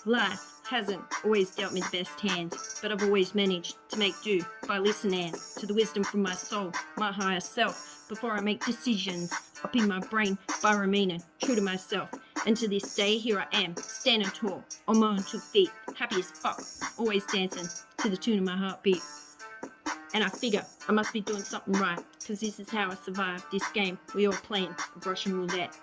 Life hasn't always dealt me the best hand, but I've always managed to make do by listening to the wisdom from my soul, my higher self, before I make decisions up in my brain by remaining true to myself. And to this day, here I am, standing tall, on my own 2 feet, happy as fuck, always dancing to the tune of my heartbeat. And I figure I must be doing something right, because this is how I survived this game we all playing of Russian roulette.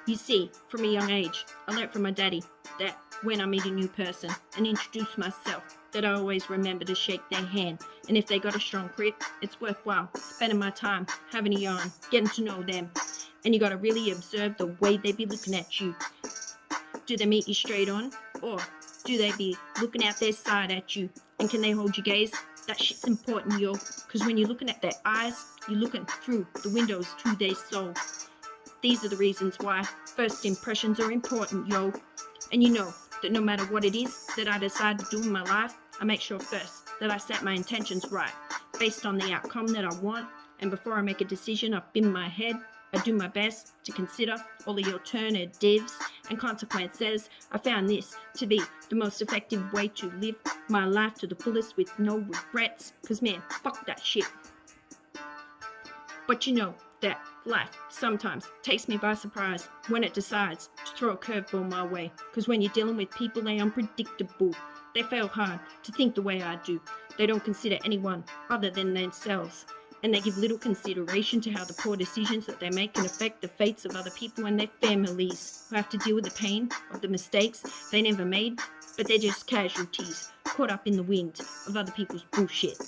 You see, from a young age, I learnt from my daddy that when I meet a new person and introduce myself, that I always remember to shake their hand. And if they got a strong grip, it's worthwhile spending my time having a yarn, getting to know them. And you got to really observe the way they be looking at you. Do they meet you straight on, or do they be looking out their side at you? And can they hold your gaze? That shit's important, yo, because when you're looking at their eyes, you're looking through the windows to their soul. These are the reasons why first impressions are important, yo. And you know that no matter what it is that I decide to do in my life, I make sure first that I set my intentions right, based on the outcome that I want. And before I make a decision up in my head, I do my best to consider all the alternatives and consequences. I found this to be the most effective way to live my life to the fullest with no regrets. Because man, fuck that shit. But you know that life sometimes takes me by surprise when it decides to throw a curveball my way. Because when you're dealing with people, they're unpredictable. They fail hard to think the way I do. They don't consider anyone other than themselves. And they give little consideration to how the poor decisions that they make can affect the fates of other people and their families, who have to deal with the pain of the mistakes they never made, but they're just casualties caught up in the wind of other people's bullshit.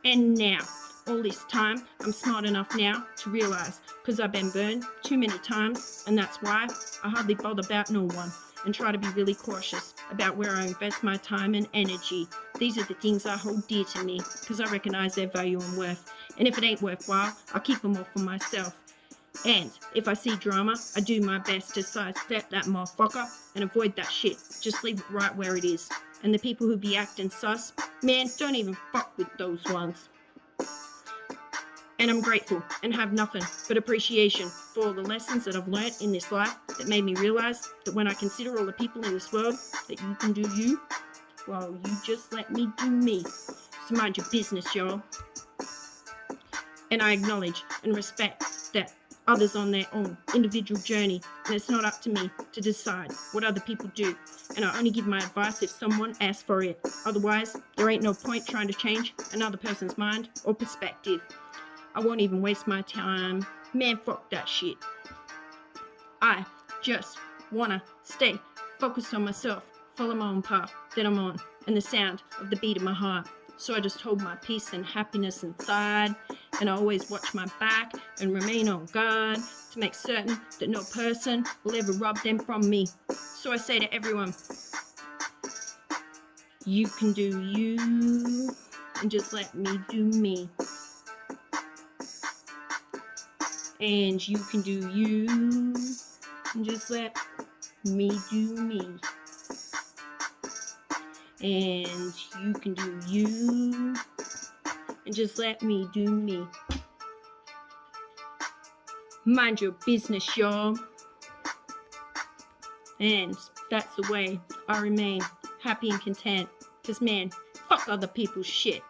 And now, all this time, I'm smart enough now to realize, because I've been burned too many times, and that's why I hardly bother about no one and try to be really cautious about where I invest my time and energy. These are the things I hold dear to me, because I recognize their value and worth. And if it ain't worthwhile, I keep them all for myself. And if I see drama, I do my best to sidestep that motherfucker and avoid that shit. Just leave it right where it is. And the people who be acting sus, man, don't even fuck with those ones. And I'm grateful and have nothing but appreciation for all the lessons that I've learnt in this life that made me realize that when I consider all the people in this world, that you can do you, well, you just let me do me. So mind your business, y'all. And I acknowledge and respect that others on their own individual journey, and it's not up to me to decide what other people do. And I only give my advice if someone asks for it. Otherwise, there ain't no point trying to change another person's mind or perspective. I won't even waste my time. Man, fuck that shit. I just wanna stay focused on myself, follow my own path that I'm on, and the sound of the beat of my heart. So I just hold my peace and happiness inside, and I always watch my back and remain on guard to make certain that no person will ever rob them from me. So I say to everyone, you can do you, and just let me do me. And you can do you, and just let me do me. And you can do you, and just let me do me. Mind your business, y'all. And that's the way I remain happy and content. Because man, fuck other people's shit.